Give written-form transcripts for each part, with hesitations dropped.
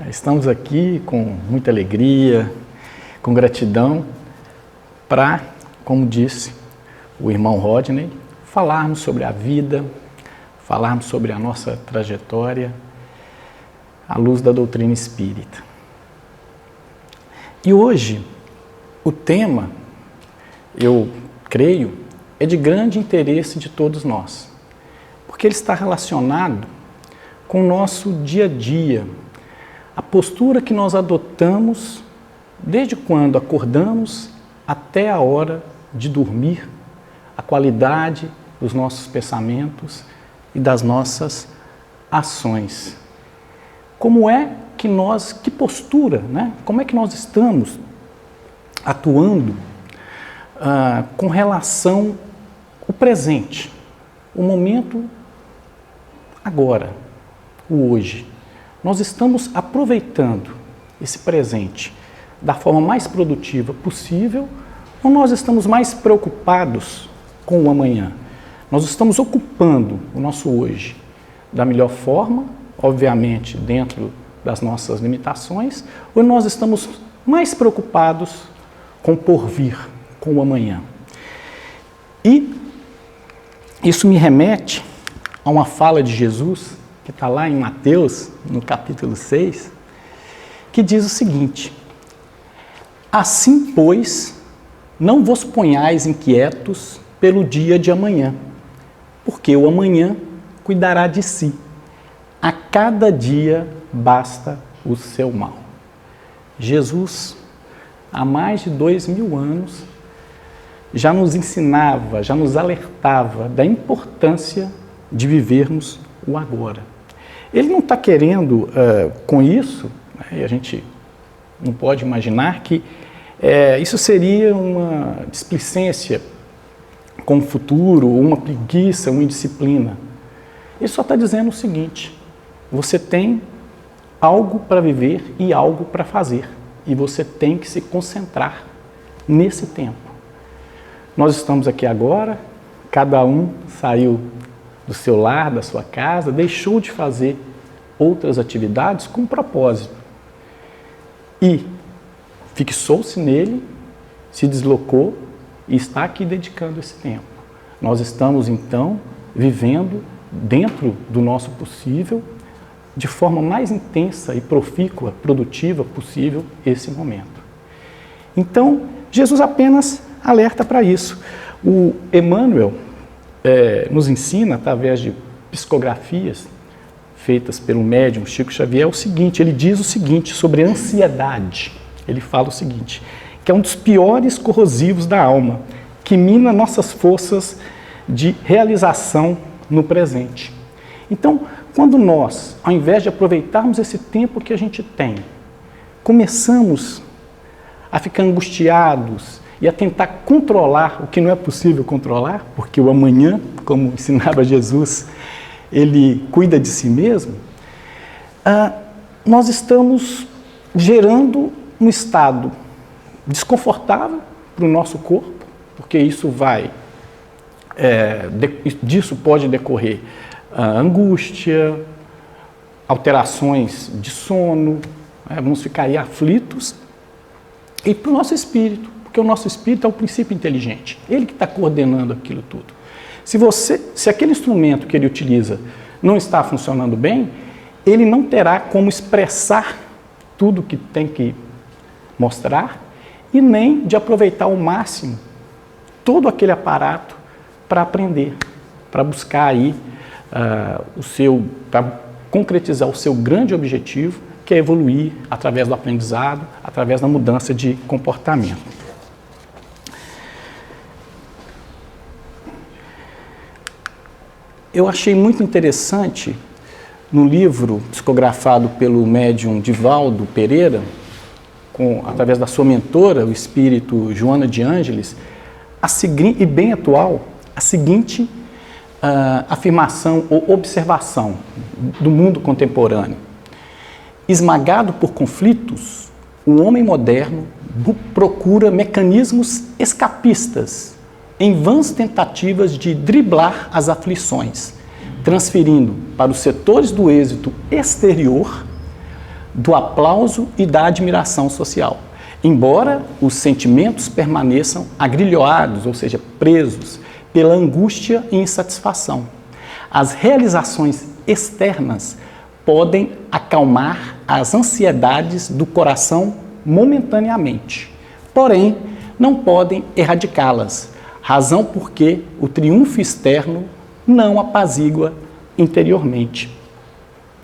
Estamos aqui com muita alegria, com gratidão, para, como disse o irmão Rodney, falarmos sobre a vida, falarmos sobre a nossa trajetória à luz da doutrina espírita. E hoje, o tema, eu creio, é de grande interesse de todos nós, porque ele está relacionado com o nosso dia a dia, a postura que nós adotamos desde quando acordamos até a hora de dormir, a qualidade dos nossos pensamentos e das nossas ações. Como é que nós, que postura, né? Como é que nós estamos atuando com relação ao presente, o momento agora, o hoje. Nós estamos aproveitando esse presente da forma mais produtiva possível ou nós estamos mais preocupados com o amanhã? Nós estamos ocupando o nosso hoje da melhor forma, obviamente dentro das nossas limitações, ou nós estamos mais preocupados com o porvir, com o amanhã? E isso me remete a uma fala de Jesus, que está lá em Mateus, no capítulo 6, que diz o seguinte: assim, pois, não vos ponhais inquietos pelo dia de amanhã, porque o amanhã cuidará de si. A cada dia basta o seu mal. Jesus, há mais de 2000 anos, já nos ensinava, já nos alertava da importância de vivermos o agora. Ele não está querendo, com isso, né, e a gente não pode imaginar que isso seria uma displicência com o futuro, uma preguiça, uma indisciplina. Ele só está dizendo o seguinte: você tem algo para viver e algo para fazer, e você tem que se concentrar nesse tempo. Nós estamos aqui agora, cada um saiu do seu lar, da sua casa, deixou de fazer outras atividades com propósito e fixou-se nele, se deslocou e está aqui dedicando esse tempo. Nós estamos então vivendo dentro do nosso possível, de forma mais intensa e profícua, produtiva possível esse momento. Então, Jesus apenas alerta para isso. O Emmanuel nos ensina, através de psicografias feitas pelo médium Chico Xavier, o seguinte: ele diz o seguinte sobre a ansiedade. Ele fala o seguinte, que é um dos piores corrosivos da alma, que mina nossas forças de realização no presente. Então, quando nós, ao invés de aproveitarmos esse tempo que a gente tem, começamos a ficar angustiados e a tentar controlar o que não é possível controlar, porque o amanhã, como ensinava Jesus, ele cuida de si mesmo, nós estamos gerando um estado desconfortável para o nosso corpo, porque isso disso pode decorrer angústia, alterações de sono, vamos ficar aí aflitos, e para o nosso espírito, porque o nosso espírito é o princípio inteligente, ele que está coordenando aquilo tudo. Se aquele instrumento que ele utiliza não está funcionando bem, ele não terá como expressar tudo que tem que mostrar e nem de aproveitar ao máximo todo aquele aparato para aprender, para buscar aí para concretizar o seu grande objetivo, que é evoluir através do aprendizado, através da mudança de comportamento. Eu achei muito interessante, no livro psicografado pelo médium Divaldo Pereira, através da sua mentora, o espírito Joana de Ângeles, e bem atual, a seguinte afirmação ou observação do mundo contemporâneo. Esmagado por conflitos, o homem moderno procura mecanismos escapistas em vãs tentativas de driblar as aflições, transferindo para os setores do êxito exterior do aplauso e da admiração social. Embora os sentimentos permaneçam agrilhoados, ou seja, presos pela angústia e insatisfação. As realizações externas podem acalmar as ansiedades do coração momentaneamente, porém, não podem erradicá-las, razão porque o triunfo externo não apazigua interiormente.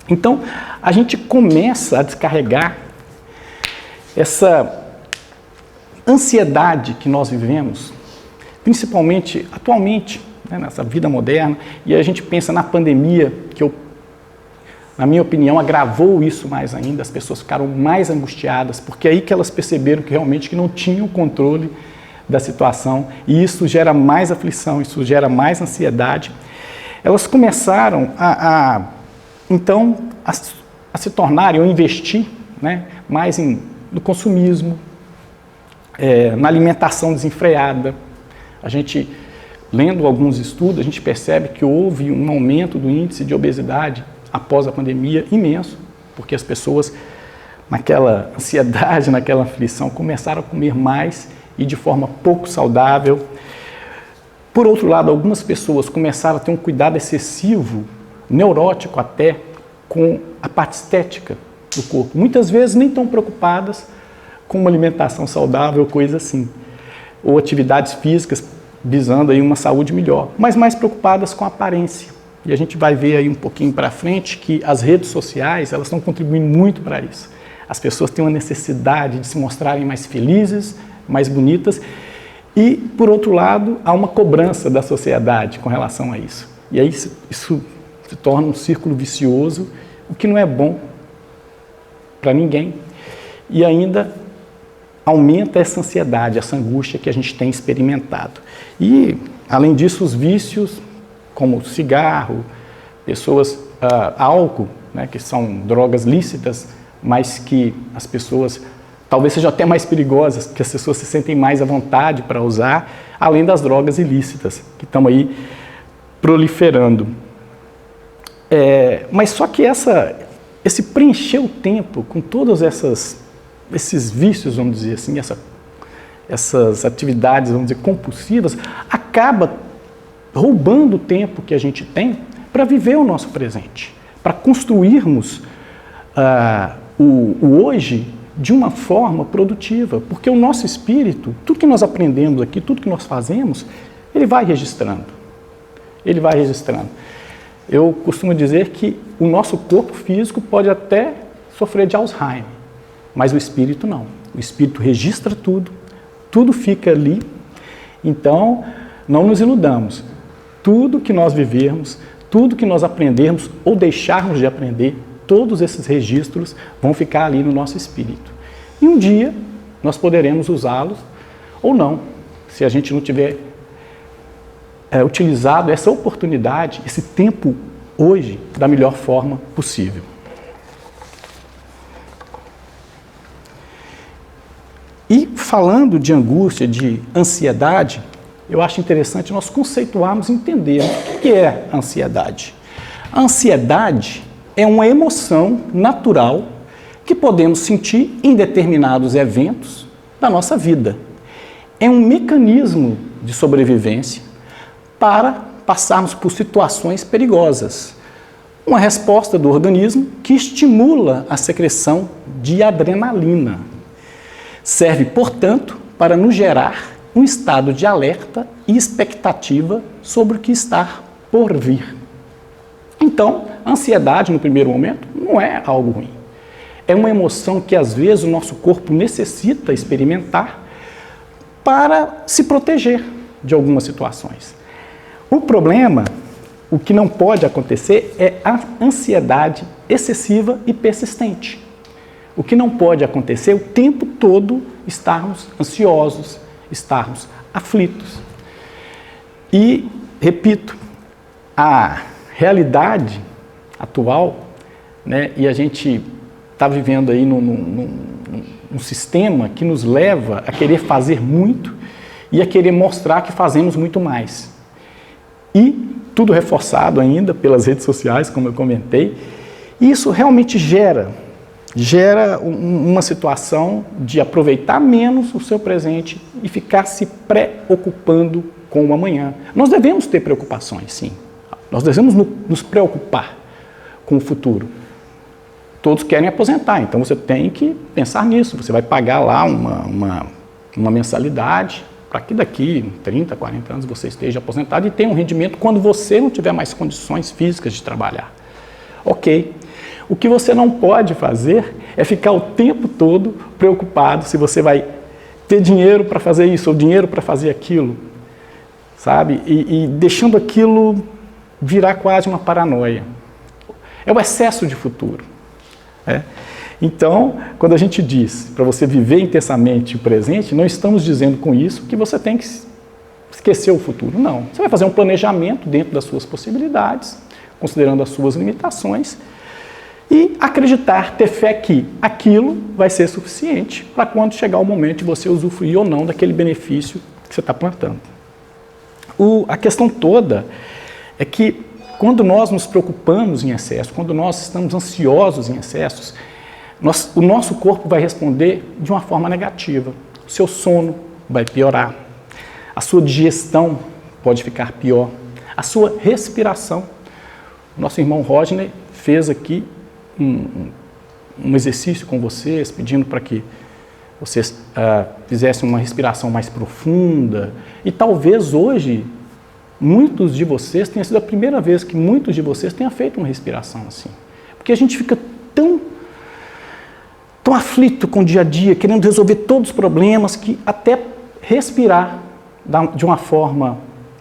Então, a gente começa a descarregar essa ansiedade que nós vivemos, principalmente atualmente, né, nessa vida moderna, e a gente pensa na pandemia, que na minha opinião, agravou isso mais ainda, as pessoas ficaram mais angustiadas, porque é aí que elas perceberam que realmente que não tinham controle da situação, e isso gera mais aflição, isso gera mais ansiedade. Elas começaram então, a se tornarem, ou investir, né, mais no consumismo, na alimentação desenfreada. A gente, lendo alguns estudos, a gente percebe que houve um aumento do índice de obesidade após a pandemia imenso, porque as pessoas, naquela ansiedade, naquela aflição, começaram a comer mais e de forma pouco saudável. Por outro lado, algumas pessoas começaram a ter um cuidado excessivo, neurótico até, com a parte estética do corpo. Muitas vezes nem tão preocupadas com uma alimentação saudável, coisa assim, ou atividades físicas visando aí uma saúde melhor, mas mais preocupadas com a aparência. E a gente vai ver aí um pouquinho para frente que as redes sociais, elas estão contribuindo muito para isso. As pessoas têm uma necessidade de se mostrarem mais felizes, mais bonitas, e, por outro lado, há uma cobrança da sociedade com relação a isso. E aí isso se torna um círculo vicioso, o que não é bom para ninguém, e ainda aumenta essa ansiedade, essa angústia que a gente tem experimentado. E, além disso, os vícios, como cigarro, álcool, né, que são drogas lícitas, mas que as pessoas talvez sejam até mais perigosas, que as pessoas se sentem mais à vontade para usar, além das drogas ilícitas, que estão aí proliferando. Mas só que esse preencher o tempo com todos esses vícios, vamos dizer assim, essas atividades, vamos dizer, compulsivas, acaba roubando o tempo que a gente tem para viver o nosso presente, para construirmos o hoje de uma forma produtiva, porque o nosso espírito, tudo que nós aprendemos aqui, tudo que nós fazemos, ele vai registrando. Ele vai registrando. Eu costumo dizer que o nosso corpo físico pode até sofrer de Alzheimer, mas o espírito não. O espírito registra tudo, tudo fica ali. Então, não nos iludamos. Tudo que nós vivermos, tudo que nós aprendermos ou deixarmos de aprender, todos esses registros vão ficar ali no nosso espírito. E um dia nós poderemos usá-los ou não, se a gente não tiver utilizado essa oportunidade, esse tempo hoje, da melhor forma possível. E falando de angústia, de ansiedade, eu acho interessante nós conceituarmos e entendermos o que é ansiedade. A ansiedade é uma emoção natural que podemos sentir em determinados eventos da nossa vida. É um mecanismo de sobrevivência para passarmos por situações perigosas. Uma resposta do organismo que estimula a secreção de adrenalina. Serve, portanto, para nos gerar um estado de alerta e expectativa sobre o que está por vir. Então, a ansiedade, no primeiro momento, não é algo ruim. É uma emoção que, às vezes, o nosso corpo necessita experimentar para se proteger de algumas situações. O problema, o que não pode acontecer, é a ansiedade excessiva e persistente. O que não pode acontecer é o tempo todo estarmos ansiosos, estarmos aflitos. E, repito, a realidade atual, né, e a gente está vivendo aí num sistema que nos leva a querer fazer muito e a querer mostrar que fazemos muito mais. E tudo reforçado ainda pelas redes sociais, como eu comentei, e isso realmente gera gera uma situação de aproveitar menos o seu presente e ficar se preocupando com o amanhã. Nós devemos ter preocupações, sim. Nós devemos nos preocupar com o futuro. Todos querem aposentar, então você tem que pensar nisso. Você vai pagar lá uma mensalidade para que daqui 30, 40 anos você esteja aposentado e tenha um rendimento quando você não tiver mais condições físicas de trabalhar. Ok. O que você não pode fazer é ficar o tempo todo preocupado se você vai ter dinheiro para fazer isso ou dinheiro para fazer aquilo, sabe? E deixando aquilo virar quase uma paranoia. É o excesso de futuro. Então, quando a gente diz para você viver intensamente o presente, não estamos dizendo com isso que você tem que esquecer o futuro. Não. Você vai fazer um planejamento dentro das suas possibilidades, considerando as suas limitações, e acreditar, ter fé que aquilo vai ser suficiente para quando chegar o momento de você usufruir ou não daquele benefício que você está plantando. A questão toda é que quando nós nos preocupamos em excesso, quando nós estamos ansiosos em excessos, o nosso corpo vai responder de uma forma negativa. O seu sono vai piorar, a sua digestão pode ficar pior, a sua respiração. O nosso irmão Rodney fez aqui um exercício com vocês, pedindo para que vocês fizessem uma respiração mais profunda. E talvez hoje, muitos de vocês, tenha sido a primeira vez que muitos de vocês tenham feito uma respiração assim. Porque a gente fica tão aflito com o dia a dia, querendo resolver todos os problemas, que até respirar de uma forma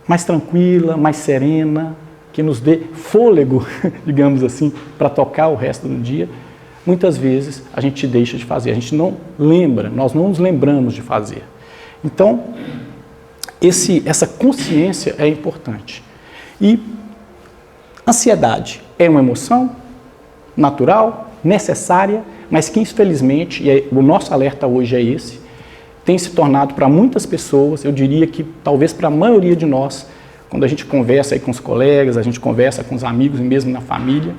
mais tranquila, mais serena, que nos dê fôlego, digamos assim, para tocar o resto do dia, muitas vezes a gente deixa de fazer, a gente não lembra, nós não nos lembramos de fazer. Então, essa consciência é importante. E ansiedade é uma emoção natural, necessária, mas que infelizmente, e o nosso alerta hoje é esse, tem se tornado para muitas pessoas, eu diria que talvez para a maioria de nós, quando a gente conversa aí com os colegas, a gente conversa com os amigos e mesmo na família,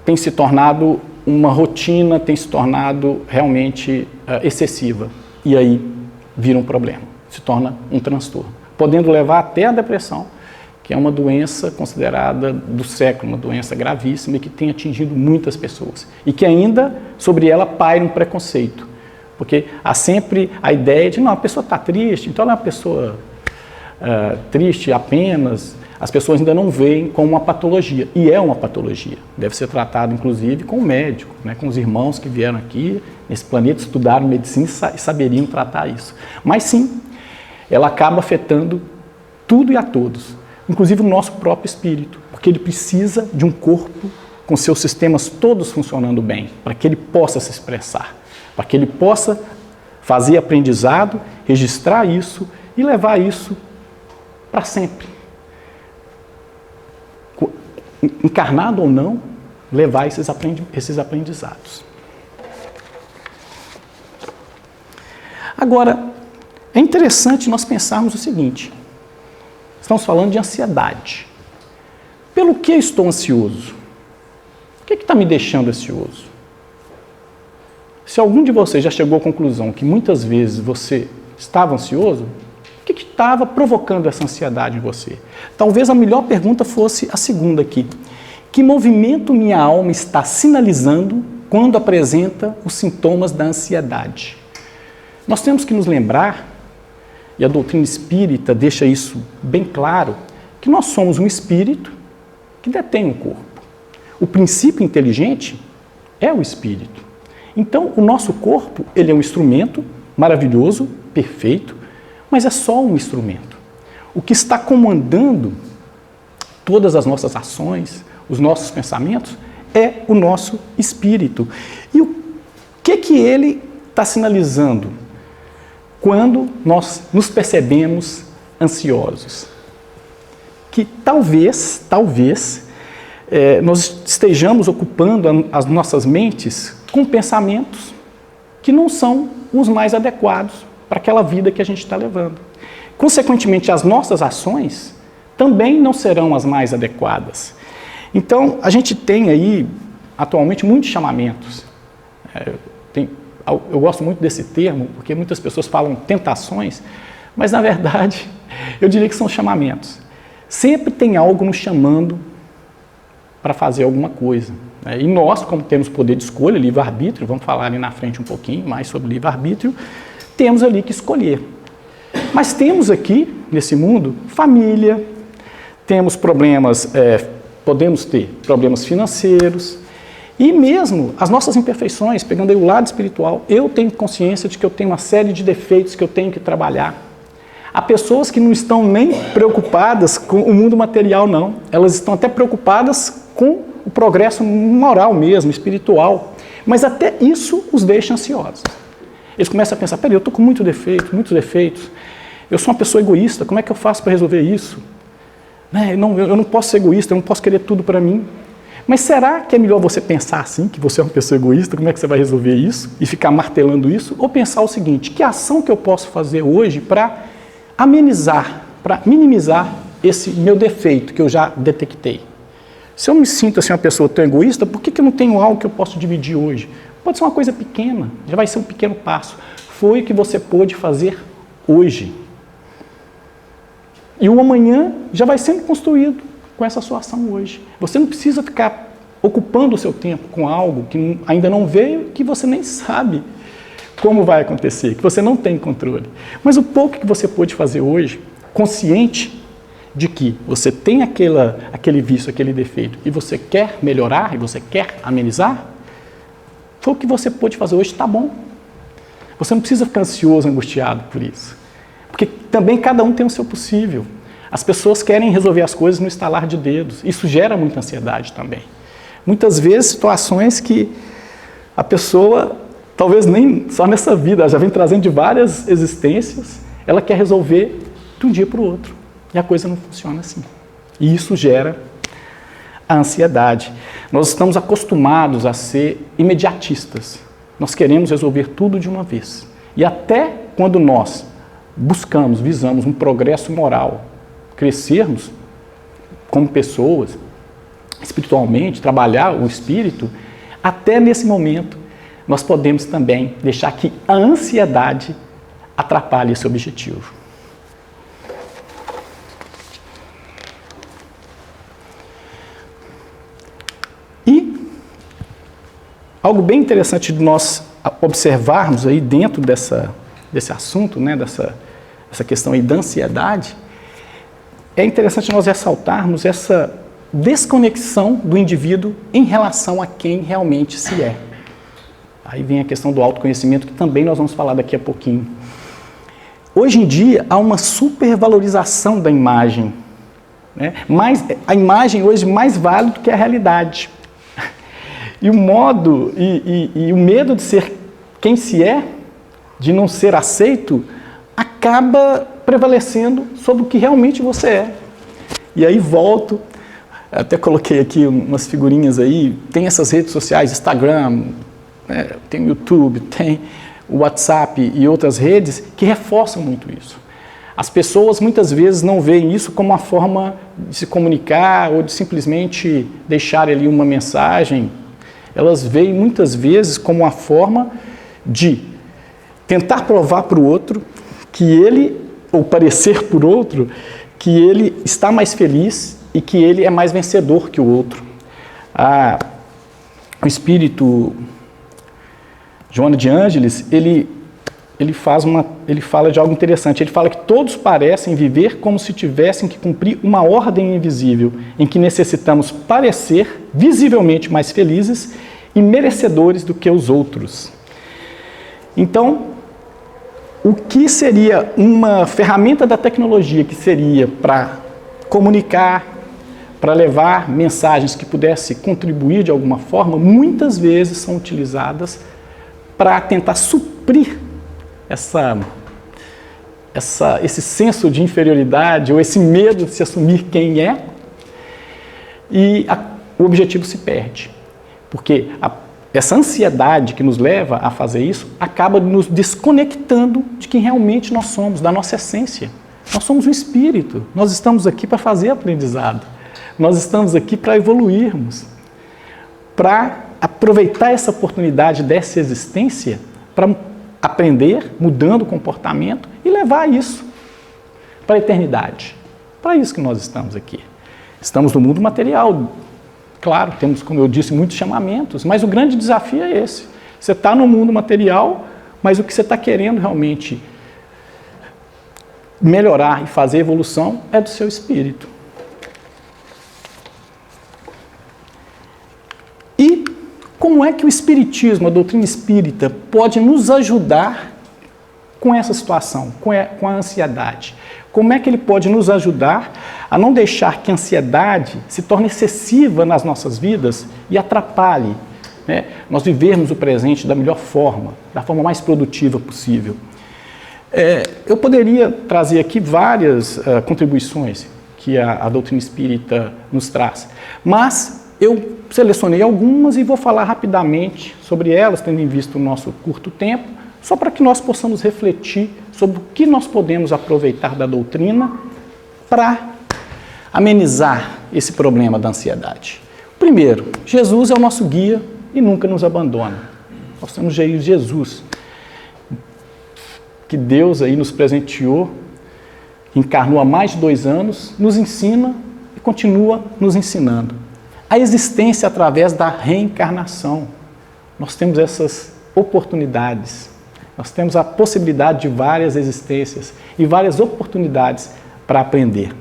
tem se tornado uma rotina, tem se tornado realmente excessiva. E aí vira um problema, se torna um transtorno, podendo levar até a depressão, que é uma doença considerada do século, uma doença gravíssima e que tem atingido muitas pessoas. E que ainda sobre ela paira um preconceito, porque há sempre a ideia de, não, a pessoa está triste, então ela é uma pessoa triste apenas. As pessoas ainda não veem como uma patologia, e é uma patologia. Deve ser tratado, inclusive, com o médico, né, com os irmãos que vieram aqui nesse planeta, estudaram medicina e saberiam tratar isso. Mas sim, ela acaba afetando tudo e a todos, inclusive o nosso próprio espírito, porque ele precisa de um corpo com seus sistemas todos funcionando bem, para que ele possa se expressar, para que ele possa fazer aprendizado, registrar isso e levar isso para sempre. Encarnado ou não, levar esses aprendizados. Agora, é interessante nós pensarmos o seguinte, estamos falando de ansiedade. Pelo que eu estou ansioso? O que está me deixando ansioso? Se algum de vocês já chegou à conclusão que muitas vezes você estava ansioso, o que estava provocando essa ansiedade em você? Talvez a melhor pergunta fosse a segunda aqui. Que movimento minha alma está sinalizando quando apresenta os sintomas da ansiedade? Nós temos que nos lembrar, e a doutrina espírita deixa isso bem claro, que nós somos um espírito que detém um corpo. O princípio inteligente é o espírito. Então, o nosso corpo, ele é um instrumento maravilhoso, perfeito, mas é só um instrumento. O que está comandando todas as nossas ações, os nossos pensamentos, é o nosso espírito. E o que ele está sinalizando quando nós nos percebemos ansiosos? Que talvez nós estejamos ocupando as nossas mentes com pensamentos que não são os mais adequados para aquela vida que a gente está levando. Consequentemente, as nossas ações também não serão as mais adequadas. Então, a gente tem aí atualmente muitos chamamentos. Eu gosto muito desse termo, porque muitas pessoas falam tentações, mas na verdade eu diria que são chamamentos. Sempre tem algo nos chamando para fazer alguma coisa. E nós, como temos poder de escolha, livre-arbítrio, vamos falar ali na frente um pouquinho mais sobre livre-arbítrio, temos ali que escolher. Mas temos aqui, nesse mundo, família, temos problemas, podemos ter problemas financeiros, e mesmo as nossas imperfeições, pegando aí o lado espiritual, eu tenho consciência de que eu tenho uma série de defeitos que eu tenho que trabalhar. Há pessoas que não estão nem preocupadas com o mundo material, não. Elas estão até preocupadas com o progresso moral mesmo, espiritual. Mas até isso os deixa ansiosos. Eles começam a pensar, peraí, eu estou com muitos defeitos. Eu sou uma pessoa egoísta, como é que eu faço para resolver isso? Eu não posso ser egoísta, eu não posso querer tudo para mim. Mas será que é melhor você pensar assim, que você é uma pessoa egoísta, como é que você vai resolver isso? E ficar martelando isso? Ou pensar o seguinte, que ação que eu posso fazer hoje para amenizar, para minimizar esse meu defeito que eu já detectei? Se eu me sinto assim uma pessoa tão egoísta, por que eu não tenho algo que eu posso dividir hoje? Pode ser uma coisa pequena, já vai ser um pequeno passo. Foi o que você pôde fazer hoje. E o amanhã já vai sendo construído com essa sua ação hoje. Você não precisa ficar ocupando o seu tempo com algo que ainda não veio, que você nem sabe como vai acontecer, que você não tem controle. Mas o pouco que você pôde fazer hoje, consciente de que você tem aquele vício, aquele defeito, e você quer melhorar, e você quer amenizar, foi o que você pôde fazer hoje, está bom. Você não precisa ficar ansioso, angustiado por isso. Porque também cada um tem o seu possível. As pessoas querem resolver as coisas no estalar de dedos. Isso gera muita ansiedade também. Muitas vezes, situações que a pessoa, talvez nem só nessa vida, ela já vem trazendo de várias existências, ela quer resolver de um dia para o outro. E a coisa não funciona assim. E isso gera a ansiedade. Nós estamos acostumados a ser imediatistas. Nós queremos resolver tudo de uma vez. E até quando nós buscamos, visamos um progresso moral, crescermos como pessoas, espiritualmente, trabalhar o espírito, até nesse momento nós podemos também deixar que a ansiedade atrapalhe esse objetivo. E algo bem interessante de nós observarmos aí dentro desse assunto, né, dessa questão aí da ansiedade, é interessante nós ressaltarmos essa desconexão do indivíduo em relação a quem realmente se é. Aí vem a questão do autoconhecimento, que também nós vamos falar daqui a pouquinho. Hoje em dia, há uma supervalorização da imagem, né? A imagem hoje mais vale do que a realidade. E o modo e o medo de ser quem se é, de não ser aceito, acaba prevalecendo sobre o que realmente você é. E aí volto, até coloquei aqui umas figurinhas aí, tem essas redes sociais, Instagram, né, tem o YouTube, tem o WhatsApp e outras redes que reforçam muito isso. As pessoas muitas vezes não veem isso como uma forma de se comunicar ou de simplesmente deixar ali uma mensagem. Elas veem muitas vezes como uma forma de tentar provar para o outro que ele, ou parecer por outro, que ele está mais feliz e que ele é mais vencedor que o outro. O espírito Joana de Ângeles, ele fala de algo interessante. Ele fala que todos parecem viver como se tivessem que cumprir uma ordem invisível, em que necessitamos parecer visivelmente mais felizes e merecedores do que os outros. Então, o que seria uma ferramenta da tecnologia que seria para comunicar, para levar mensagens que pudessem contribuir de alguma forma, muitas vezes são utilizadas para tentar suprir esse senso de inferioridade ou esse medo de se assumir quem é, e o objetivo se perde. Porque essa ansiedade que nos leva a fazer isso acaba nos desconectando de quem realmente nós somos, da nossa essência. Nós somos um espírito, nós estamos aqui para fazer aprendizado, nós estamos aqui para evoluirmos, para aproveitar essa oportunidade dessa existência para aprender, mudando o comportamento e levar isso para a eternidade. Para isso que nós estamos aqui. Estamos no mundo material. Claro, temos, como eu disse, muitos chamamentos, mas o grande desafio é esse. Você está no mundo material, mas o que você está querendo realmente melhorar e fazer evolução é do seu espírito. E como é que o espiritismo, a doutrina espírita, pode nos ajudar com essa situação, com a ansiedade? Como é que ele pode nos ajudar a não deixar que a ansiedade se torne excessiva nas nossas vidas e atrapalhe, né, nós vivermos o presente da melhor forma, da forma mais produtiva possível? Eu poderia trazer aqui várias contribuições que a doutrina espírita nos traz, mas eu selecionei algumas e vou falar rapidamente sobre elas, tendo em vista o nosso curto tempo, só para que nós possamos refletir sobre o que nós podemos aproveitar da doutrina para amenizar esse problema da ansiedade. Primeiro, Jesus é o nosso guia e nunca nos abandona. Nós temos Jesus, que Deus aí nos presenteou, encarnou há mais de 2 anos, nos ensina e continua nos ensinando. A existência através da reencarnação. Nós temos essas oportunidades. Nós temos a possibilidade de várias existências e várias oportunidades para aprender.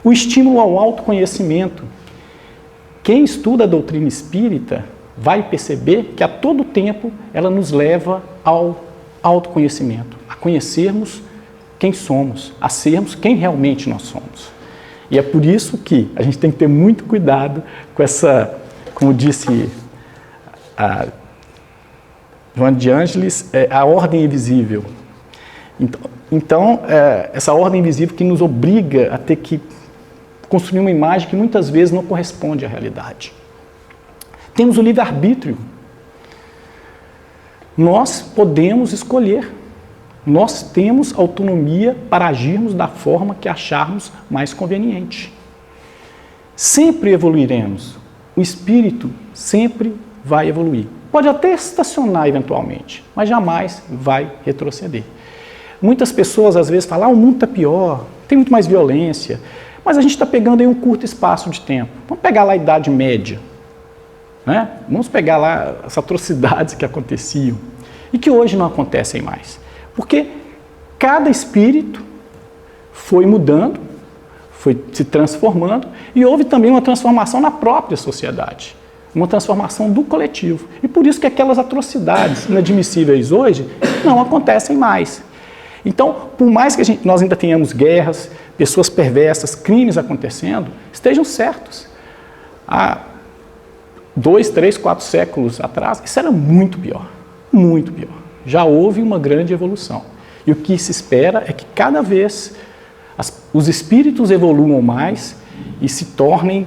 O estímulo ao autoconhecimento. Quem estuda a doutrina espírita vai perceber que a todo tempo ela nos leva ao autoconhecimento, a conhecermos quem somos, a sermos quem realmente nós somos. E é por isso que a gente tem que ter muito cuidado com essa, como disse a Joana de Ângeles, a ordem invisível. Então, essa ordem invisível que nos obriga a ter que construir uma imagem que muitas vezes não corresponde à realidade. Temos o livre-arbítrio. Nós podemos escolher. Nós temos autonomia para agirmos da forma que acharmos mais conveniente. Sempre evoluiremos. O espírito sempre vai evoluir. Pode até estacionar eventualmente, mas jamais vai retroceder. Muitas pessoas às vezes falam, o mundo está pior, tem muito mais violência, mas a gente está pegando aí um curto espaço de tempo. Vamos pegar lá a Idade Média, né? Vamos pegar lá as atrocidades que aconteciam e que hoje não acontecem mais. Porque cada espírito foi mudando, foi se transformando e houve também uma transformação na própria sociedade, uma transformação do coletivo. E por isso que aquelas atrocidades inadmissíveis hoje não acontecem mais. Então, por mais que nós ainda tenhamos guerras, pessoas perversas, crimes acontecendo, estejam certos. Há 2, 3, 4 séculos atrás, isso era muito pior, muito pior. Já houve uma grande evolução. E o que se espera é que cada vez os espíritos evoluam mais e se tornem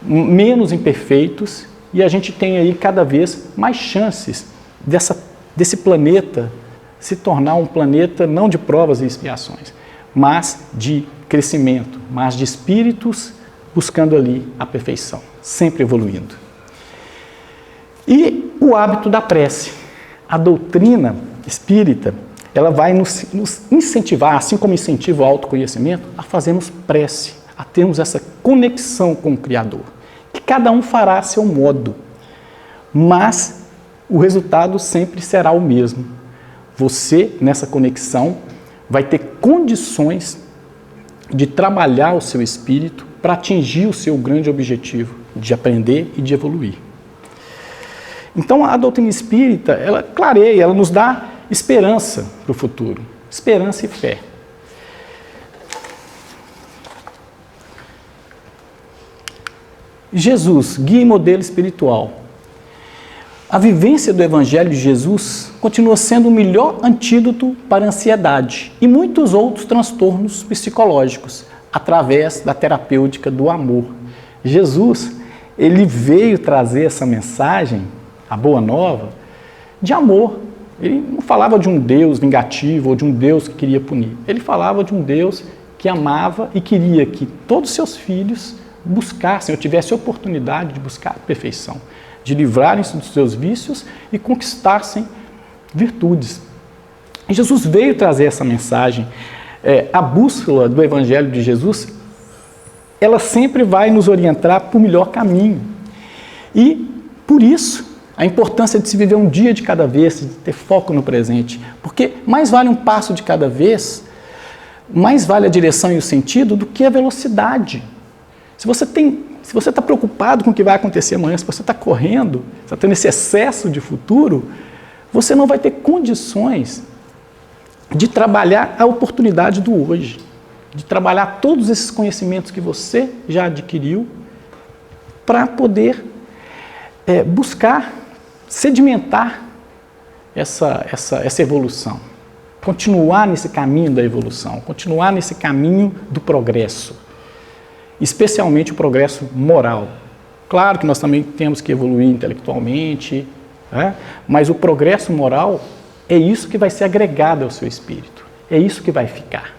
menos imperfeitos e a gente tem aí cada vez mais chances desse planeta se tornar um planeta não de provas e expiações, mas de crescimento, mas de espíritos buscando ali a perfeição, sempre evoluindo. E o hábito da prece. A doutrina espírita, ela vai nos incentivar, assim como incentiva o autoconhecimento, a fazermos prece, a termos essa conexão com o Criador, que cada um fará a seu modo, mas o resultado sempre será o mesmo. Você, nessa conexão, vai ter condições de trabalhar o seu espírito para atingir o seu grande objetivo, de aprender e de evoluir. Então, a doutrina espírita, ela clareia, ela nos dá esperança para o futuro, esperança e fé. Jesus, guia e modelo espiritual. A vivência do Evangelho de Jesus continua sendo o melhor antídoto para a ansiedade e muitos outros transtornos psicológicos, através da terapêutica do amor. Jesus, ele veio trazer essa mensagem, a boa nova, de amor. Ele não falava de um Deus vingativo ou de um Deus que queria punir. Ele falava de um Deus que amava e queria que todos os seus filhos buscassem, ou tivessem a oportunidade de buscar a perfeição, de livrarem-se dos seus vícios e conquistassem virtudes. E Jesus veio trazer essa mensagem. A bússola do Evangelho de Jesus, ela sempre vai nos orientar para o melhor caminho. E, por isso, a importância de se viver um dia de cada vez, de ter foco no presente. Porque mais vale um passo de cada vez, mais vale a direção e o sentido do que a velocidade. Se você está preocupado com o que vai acontecer amanhã, se você está correndo, se está tendo esse excesso de futuro, você não vai ter condições de trabalhar a oportunidade do hoje, de trabalhar todos esses conhecimentos que você já adquiriu para poder buscar sedimentar essa evolução, continuar nesse caminho da evolução, continuar nesse caminho do progresso, especialmente o progresso moral. Claro que nós também temos que evoluir intelectualmente, mas o progresso moral é isso que vai ser agregado ao seu espírito, é isso que vai ficar.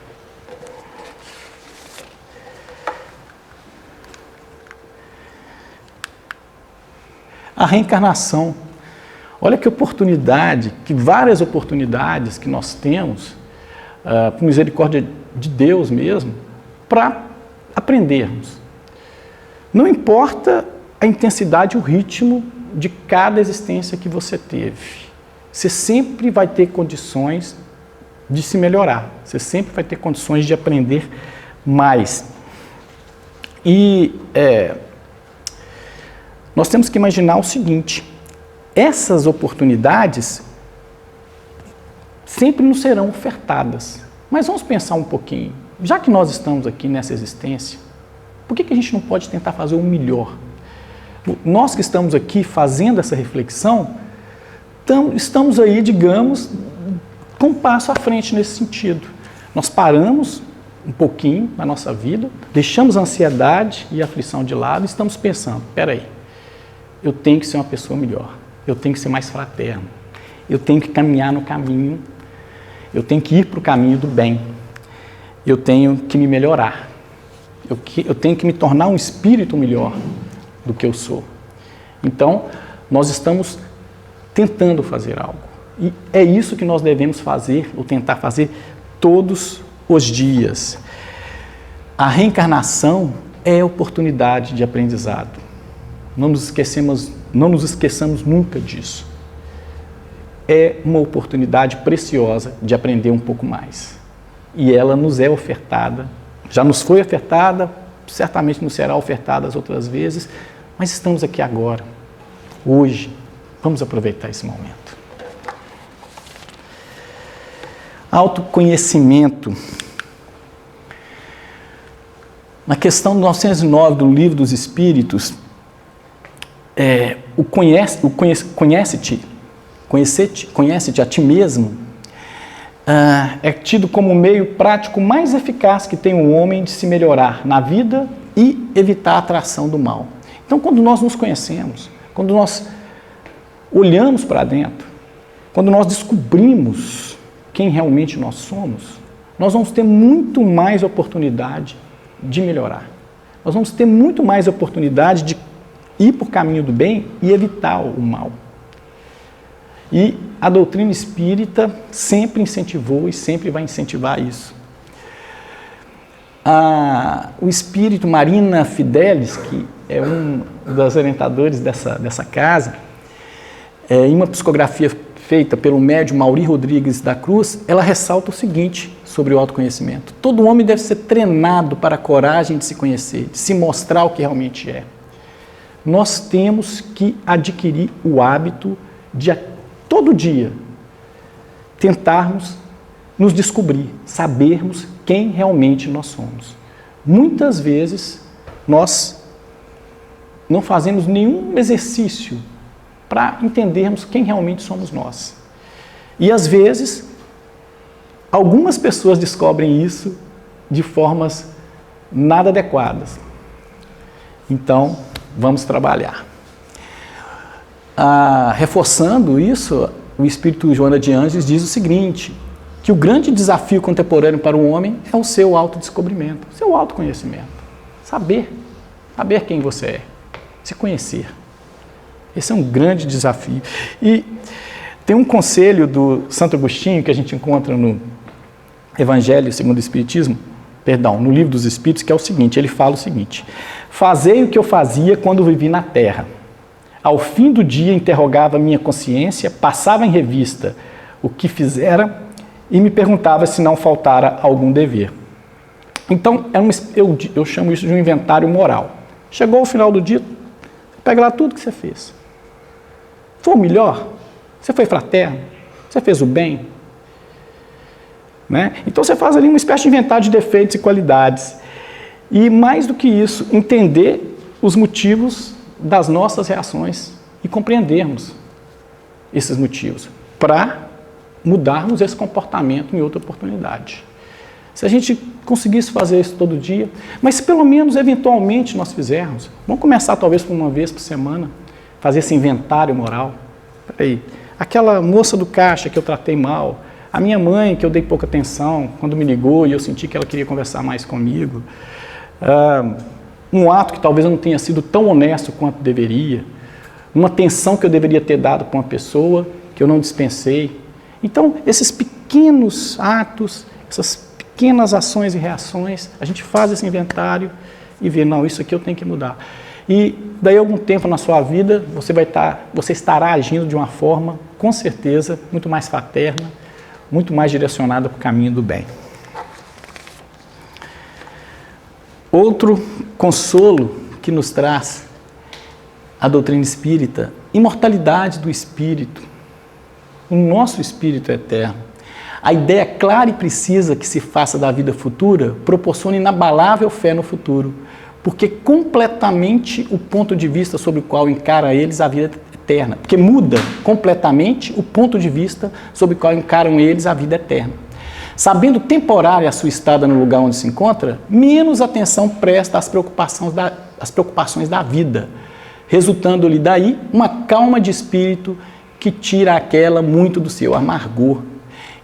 A reencarnação. Olha que oportunidade, que várias oportunidades que nós temos, por misericórdia de Deus mesmo, para aprendermos. Não importa a intensidade e o ritmo de cada existência que você teve. Você sempre vai ter condições de se melhorar. Você sempre vai ter condições de aprender mais. E nós temos que imaginar o seguinte: essas oportunidades sempre nos serão ofertadas. Mas vamos pensar um pouquinho. Já que nós estamos aqui nessa existência, por que a gente não pode tentar fazer o melhor? Nós que estamos aqui fazendo essa reflexão, estamos aí, digamos, com um passo à frente nesse sentido. Nós paramos um pouquinho na nossa vida, deixamos a ansiedade e a aflição de lado e estamos pensando, espera aí, eu tenho que ser uma pessoa melhor. Eu tenho que ser mais fraterno, eu tenho que caminhar no caminho, eu tenho que ir para o caminho do bem, eu tenho que me melhorar, eu tenho que me tornar um espírito melhor do que eu sou. Então, nós estamos tentando fazer algo, e é isso que nós devemos fazer, ou tentar fazer todos os dias. A reencarnação é oportunidade de aprendizado. Não nos esqueçamos nunca disso. É uma oportunidade preciosa de aprender um pouco mais. E ela nos é ofertada, já nos foi ofertada, certamente nos será ofertada as outras vezes, mas estamos aqui agora, hoje. Vamos aproveitar esse momento. Autoconhecimento. Na questão 909 do Livro dos Espíritos, conhece-te a ti mesmo, é tido como o meio prático mais eficaz que tem o homem de se melhorar na vida e evitar a atração do mal. Então, quando nós nos conhecemos, quando nós olhamos para dentro, quando nós descobrimos quem realmente nós somos, nós vamos ter muito mais oportunidade de melhorar. Nós vamos ter muito mais oportunidade de ir por caminho do bem e evitar o mal. E a doutrina espírita sempre incentivou e sempre vai incentivar isso. O espírito Marina Fidelis, que é um dos orientadores dessa casa, em uma psicografia feita pelo médium Mauri Rodrigues da Cruz, ela ressalta o seguinte sobre o autoconhecimento: todo homem deve ser treinado para a coragem de se conhecer, de se mostrar o que realmente é. Nós temos que adquirir o hábito de, todo dia, tentarmos nos descobrir, sabermos quem realmente nós somos. Muitas vezes, nós não fazemos nenhum exercício para entendermos quem realmente somos nós. E, às vezes, algumas pessoas descobrem isso de formas nada adequadas. Então, vamos trabalhar. Reforçando isso, o Espírito Joana de Ângeles diz o seguinte, que o grande desafio contemporâneo para o homem é o seu autodescobrimento, o seu autoconhecimento. Saber quem você é, se conhecer. Esse é um grande desafio. E tem um conselho do Santo Agostinho que a gente encontra no Evangelho segundo o Espiritismo, no Livro dos Espíritos, que é o seguinte, ele fala o seguinte: fazei o que eu fazia quando vivi na terra. Ao fim do dia interrogava minha consciência, passava em revista o que fizera e me perguntava se não faltara algum dever. Então, eu chamo isso de um inventário moral. Chegou o final do dia, pega lá tudo que você fez. Foi o melhor? Você foi fraterno? Você fez o bem? Né? Então você faz ali uma espécie de inventário de defeitos e qualidades. E mais do que isso, entender os motivos das nossas reações e compreendermos esses motivos para mudarmos esse comportamento em outra oportunidade. Se a gente conseguisse fazer isso todo dia, mas se pelo menos eventualmente nós fizermos, vamos começar talvez por uma vez por semana, fazer esse inventário moral. Peraí, aquela moça do caixa que eu tratei mal, a minha mãe que eu dei pouca atenção, quando me ligou e eu senti que ela queria conversar mais comigo, um ato que talvez eu não tenha sido tão honesto quanto deveria, uma atenção que eu deveria ter dado para uma pessoa que eu não dispensei. Então, esses pequenos atos, essas pequenas ações e reações, a gente faz esse inventário e vê, não, isso aqui eu tenho que mudar. E daí algum tempo na sua vida, você estará agindo de uma forma, com certeza, muito mais fraterna, muito mais direcionada para o caminho do bem. Outro consolo que nos traz a doutrina espírita, imortalidade do espírito. O nosso espírito é eterno. A ideia clara e precisa que se faça da vida futura proporciona inabalável fé no futuro, porque completamente o ponto de vista sobre o qual encara eles a vida eterna, porque muda completamente o ponto de vista sobre o qual encaram eles a vida eterna. Sabendo temporária a sua estada no lugar onde se encontra, menos atenção presta às preocupações da vida, resultando-lhe daí uma calma de espírito que tira aquela muito do seu amargor.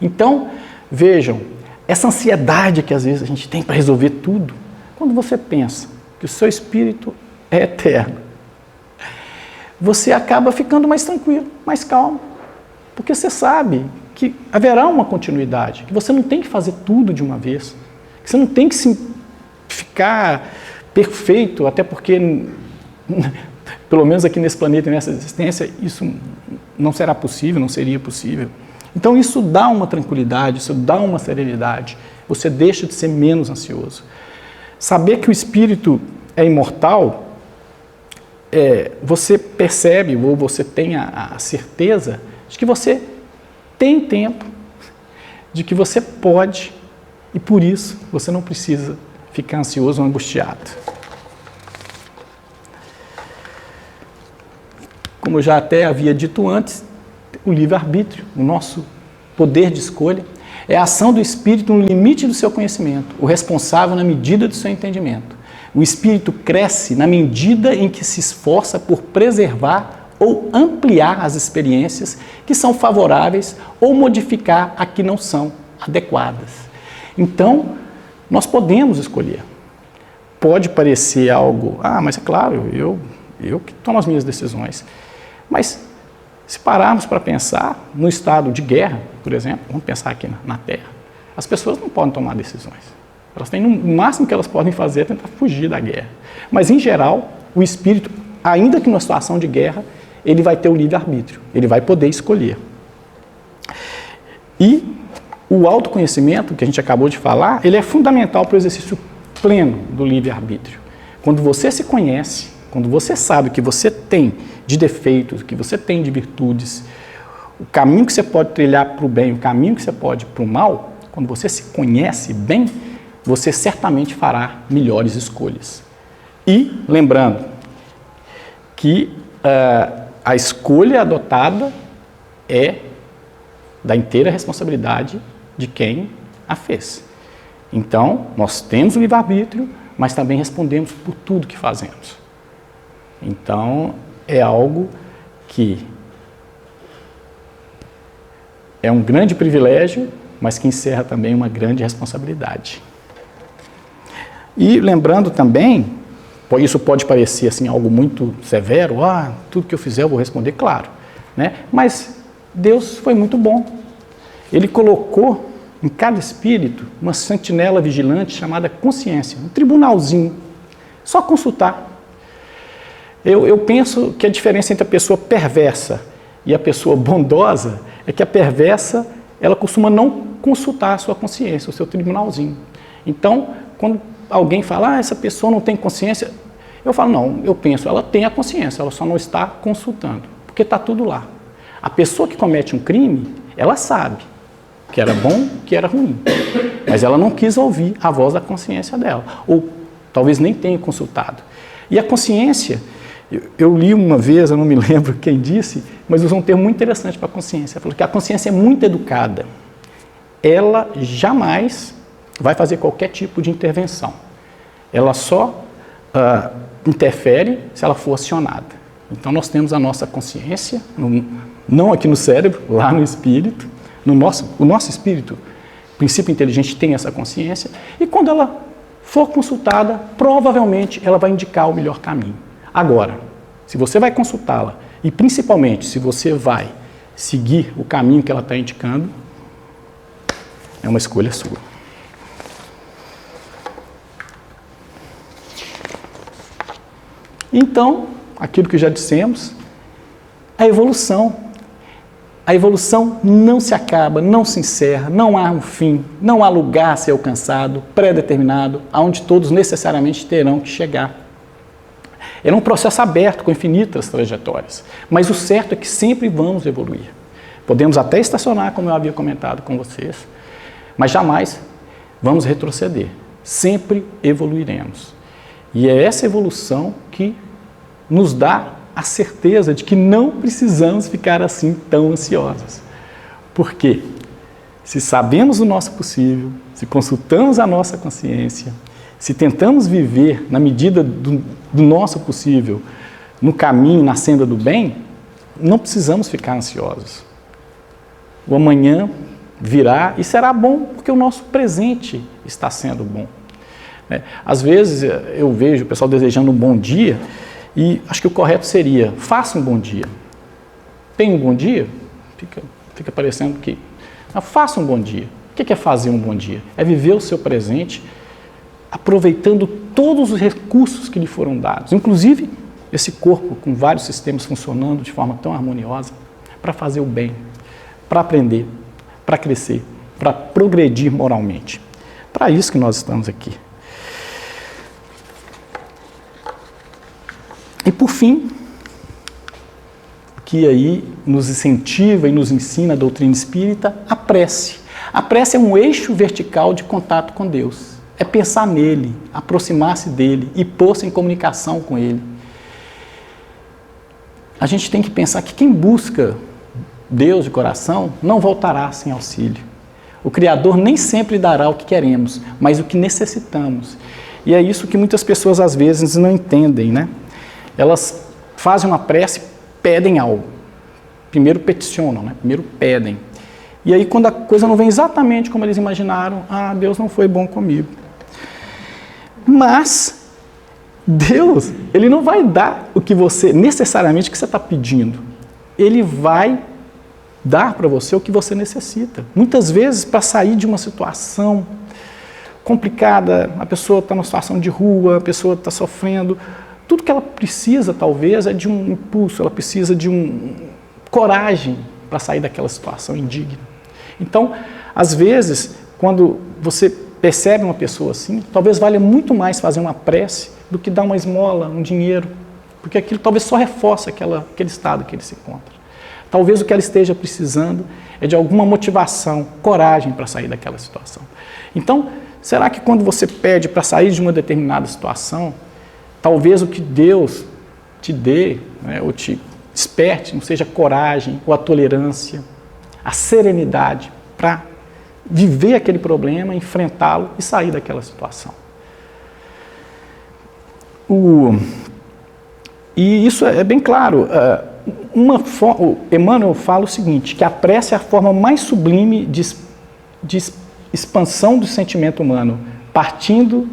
Então, vejam, essa ansiedade que às vezes a gente tem para resolver tudo, quando você pensa que o seu espírito é eterno, você acaba ficando mais tranquilo, mais calmo, porque você sabe que haverá uma continuidade, que você não tem que fazer tudo de uma vez, que você não tem que ficar perfeito, até porque, pelo menos aqui nesse planeta, nessa existência, isso não será possível, não seria possível. Então isso dá uma tranquilidade, isso dá uma serenidade, você deixa de ser menos ansioso. Saber que o espírito é imortal, você percebe, ou você tem a certeza de que você tem tempo, de que você pode, e por isso você não precisa ficar ansioso ou angustiado. Como eu já até havia dito antes, o livre-arbítrio, o nosso poder de escolha, é a ação do espírito no limite do seu conhecimento, o responsável na medida do seu entendimento. O espírito cresce na medida em que se esforça por preservar ou ampliar as experiências que são favoráveis ou modificar as que não são adequadas. Então, nós podemos escolher. Pode parecer algo, mas é claro, eu que tomo as minhas decisões. Mas, se pararmos para pensar no estado de guerra, por exemplo, vamos pensar aqui na Terra, as pessoas não podem tomar decisões. Elas têm, no máximo que elas podem fazer é tentar fugir da guerra. Mas, em geral, o espírito, ainda que numa situação de guerra, ele vai ter o livre-arbítrio, ele vai poder escolher. E o autoconhecimento, que a gente acabou de falar, ele é fundamental para o exercício pleno do livre-arbítrio. Quando você se conhece, quando você sabe o que você tem de defeitos, o que você tem de virtudes, o caminho que você pode trilhar para o bem, o caminho que você pode para o mal, quando você se conhece bem, você certamente fará melhores escolhas. E, lembrando que a escolha adotada é da inteira responsabilidade de quem a fez. Então, nós temos o livre-arbítrio, mas também respondemos por tudo que fazemos. Então, é algo que é um grande privilégio, mas que encerra também uma grande responsabilidade. E lembrando também Isso pode parecer assim, algo muito severo, tudo que eu fizer eu vou responder, claro, né? Mas Deus foi muito bom. Ele colocou em cada espírito uma sentinela vigilante chamada consciência, um tribunalzinho, só consultar. Eu penso que a diferença entre a pessoa perversa e a pessoa bondosa é que a perversa, ela costuma não consultar a sua consciência, o seu tribunalzinho. Então, quando alguém fala, essa pessoa não tem consciência, eu falo, não, eu penso, ela tem a consciência, ela só não está consultando, porque está tudo lá. A pessoa que comete um crime, ela sabe que era bom, que era ruim, mas ela não quis ouvir a voz da consciência dela, ou talvez nem tenha consultado. E a consciência, eu li uma vez, eu não me lembro quem disse, mas usou um termo muito interessante para a consciência, falou que a consciência é muito educada, ela jamais vai fazer qualquer tipo de intervenção, ela só interfere se ela for acionada. Então nós temos a nossa consciência, não aqui no cérebro, lá no espírito, o nosso espírito, o princípio inteligente tem essa consciência, e quando ela for consultada, provavelmente ela vai indicar o melhor caminho. Agora, se você vai consultá-la, e principalmente se você vai seguir o caminho que ela está indicando, é uma escolha sua. Então, aquilo que já dissemos, a evolução não se acaba, não se encerra, não há um fim, não há lugar a ser alcançado, pré-determinado, aonde todos necessariamente terão que chegar. É um processo aberto, com infinitas trajetórias, mas o certo é que sempre vamos evoluir. Podemos até estacionar, como eu havia comentado com vocês, mas jamais vamos retroceder, sempre evoluiremos. E é essa evolução que nos dá a certeza de que não precisamos ficar assim tão ansiosos. Por quê? Se sabemos o nosso possível, se consultamos a nossa consciência, se tentamos viver na medida do nosso possível, no caminho, na senda do bem, não precisamos ficar ansiosos. O amanhã virá e será bom, porque o nosso presente está sendo bom. Às vezes eu vejo o pessoal desejando um bom dia, e acho que o correto seria, faça um bom dia. Tem um bom dia? Fica parecendo que... faça um bom dia. O que é fazer um bom dia? É viver o seu presente, aproveitando todos os recursos que lhe foram dados, inclusive esse corpo com vários sistemas funcionando de forma tão harmoniosa, para fazer o bem, para aprender, para crescer, para progredir moralmente. Para isso que nós estamos aqui. E por fim, que aí nos incentiva e nos ensina a doutrina espírita, a prece. A prece é um eixo vertical de contato com Deus. É pensar nele, aproximar-se dele e pôr-se em comunicação com ele. A gente tem que pensar que quem busca Deus de coração não voltará sem auxílio. O Criador nem sempre dará o que queremos, mas o que necessitamos. E é isso que muitas pessoas às vezes não entendem, né? Elas fazem uma prece, pedem algo. Primeiro peticionam, né? Primeiro pedem. E aí quando a coisa não vem exatamente como eles imaginaram, Deus não foi bom comigo. Mas Deus, Ele não vai dar o que você, necessariamente, o que você está pedindo. Ele vai dar para você o que você necessita. Muitas vezes, para sair de uma situação complicada, a pessoa está numa situação de rua, a pessoa está sofrendo, tudo que ela precisa, talvez, é de um impulso, ela precisa de coragem para sair daquela situação indigna. Então, às vezes, quando você percebe uma pessoa assim, talvez valha muito mais fazer uma prece do que dar uma esmola, um dinheiro, porque aquilo talvez só reforça aquele estado que ele se encontra. Talvez o que ela esteja precisando é de alguma motivação, coragem para sair daquela situação. Então, será que quando você pede para sair de uma determinada situação, talvez o que Deus te dê, né, ou te desperte, não seja a coragem ou a tolerância, a serenidade para viver aquele problema, enfrentá-lo e sair daquela situação. E isso é bem claro. O Emmanuel fala o seguinte, que a prece é a forma mais sublime de expansão do sentimento humano, partindo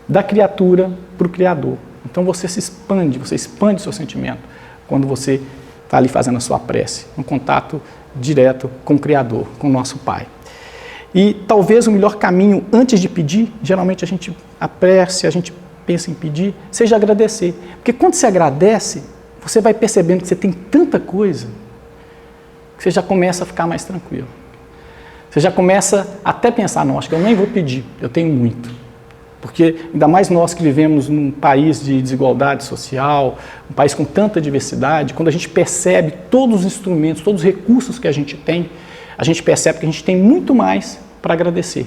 da criatura para o Criador. Então você expande o seu sentimento quando você está ali fazendo a sua prece, um contato direto com o Criador, com o nosso Pai. E talvez o melhor caminho antes de pedir, geralmente a prece, a gente pensa em pedir, seja agradecer. Porque quando você agradece, você vai percebendo que você tem tanta coisa, que você já começa a ficar mais tranquilo. Você já começa até a pensar, não, acho que eu nem vou pedir, eu tenho muito. Porque ainda mais nós que vivemos num país de desigualdade social, um país com tanta diversidade, quando a gente percebe todos os instrumentos, todos os recursos que a gente tem, a gente percebe que a gente tem muito mais para agradecer.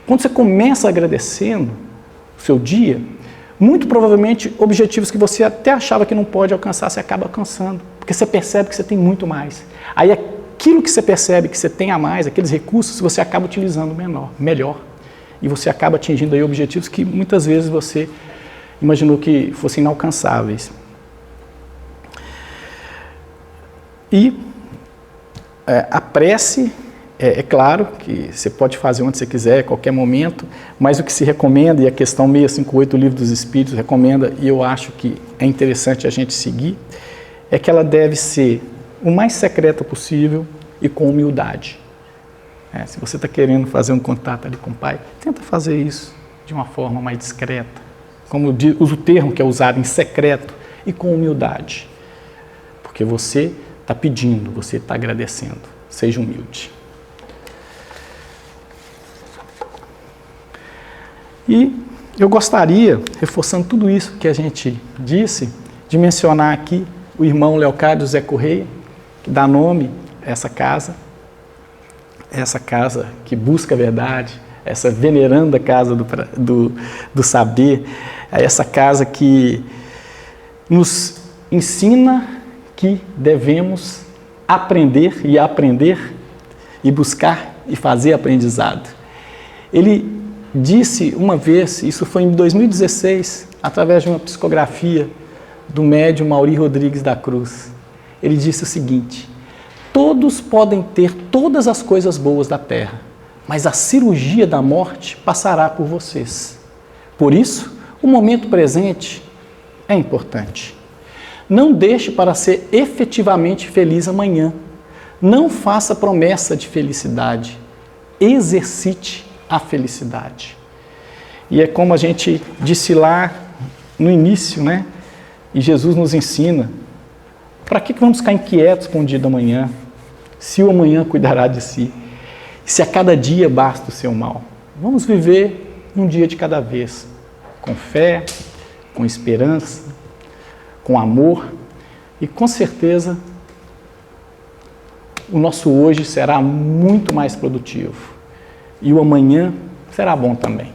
Quando você começa agradecendo o seu dia, muito provavelmente objetivos que você até achava que não pode alcançar, você acaba alcançando, porque você percebe que você tem muito mais. Aí aquilo que você percebe que você tem a mais, aqueles recursos, você acaba utilizando melhor. E você acaba atingindo aí objetivos que muitas vezes você imaginou que fossem inalcançáveis. E a prece, é claro que você pode fazer onde você quiser, a qualquer momento, mas o que se recomenda, e a questão 658 do Livro dos Espíritos recomenda, e eu acho que é interessante a gente seguir, é que ela deve ser o mais secreta possível e com humildade. Se você está querendo fazer um contato ali com o Pai, tenta fazer isso de uma forma mais discreta, como usa o termo que é usado em secreto, e com humildade. Porque você está pedindo, você está agradecendo. Seja humilde. E eu gostaria, reforçando tudo isso que a gente disse, de mencionar aqui o irmão Leocádio Zé Correia, que dá nome a essa casa que busca a verdade, essa veneranda casa do saber, essa casa que nos ensina que devemos aprender e buscar e fazer aprendizado. Ele disse uma vez, isso foi em 2016, através de uma psicografia do médium Mauri Rodrigues da Cruz, ele disse o seguinte: todos podem ter todas as coisas boas da terra, mas a cirurgia da morte passará por vocês. Por isso, o momento presente é importante. Não deixe para ser efetivamente feliz amanhã. Não faça promessa de felicidade. Exercite a felicidade. E é como a gente disse lá no início, né? E Jesus nos ensina: para que vamos ficar inquietos com o dia da manhã, se o amanhã cuidará de si? Se a cada dia basta o seu mal. Vamos viver um dia de cada vez, com fé, com esperança, com amor, e com certeza o nosso hoje será muito mais produtivo e o amanhã será bom também.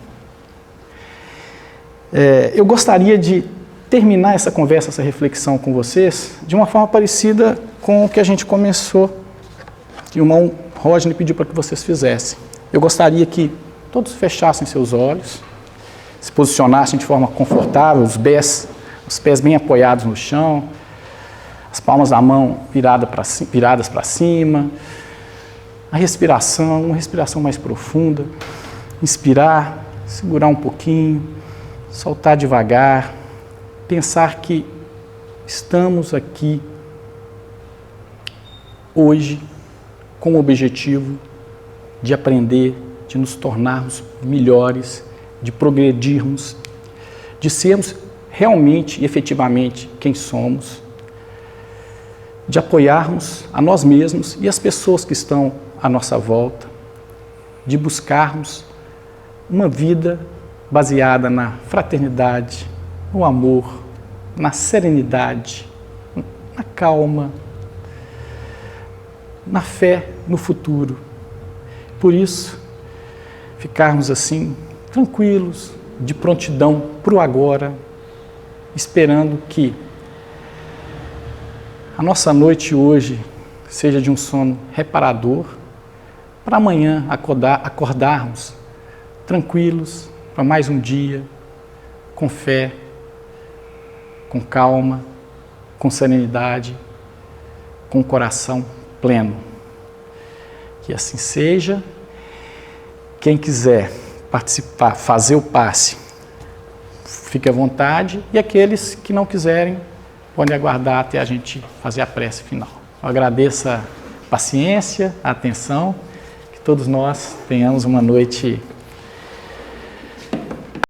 Eu gostaria de terminar essa conversa, essa reflexão com vocês de uma forma parecida com o que a gente começou, que o irmão Rodney pediu para que vocês fizessem. Eu gostaria que todos fechassem seus olhos, se posicionassem de forma confortável, os pés bem apoiados no chão, as palmas da mão viradas para cima, a respiração, uma respiração mais profunda, inspirar, segurar um pouquinho, soltar devagar, pensar que estamos aqui hoje com o objetivo de aprender, de nos tornarmos melhores, de progredirmos, de sermos realmente e efetivamente quem somos, de apoiarmos a nós mesmos e as pessoas que estão à nossa volta, de buscarmos uma vida baseada na fraternidade, no amor, na serenidade, na calma, na fé no futuro. Por isso, ficarmos assim, tranquilos, de prontidão para o agora, esperando que a nossa noite hoje seja de um sono reparador, para amanhã acordarmos tranquilos para mais um dia, com fé, com calma, com serenidade, com o coração pleno. Que assim seja. Quem quiser participar, fazer o passe, fique à vontade, e aqueles que não quiserem podem aguardar até a gente fazer a prece final. Eu agradeço a paciência, a atenção, que todos nós tenhamos uma noite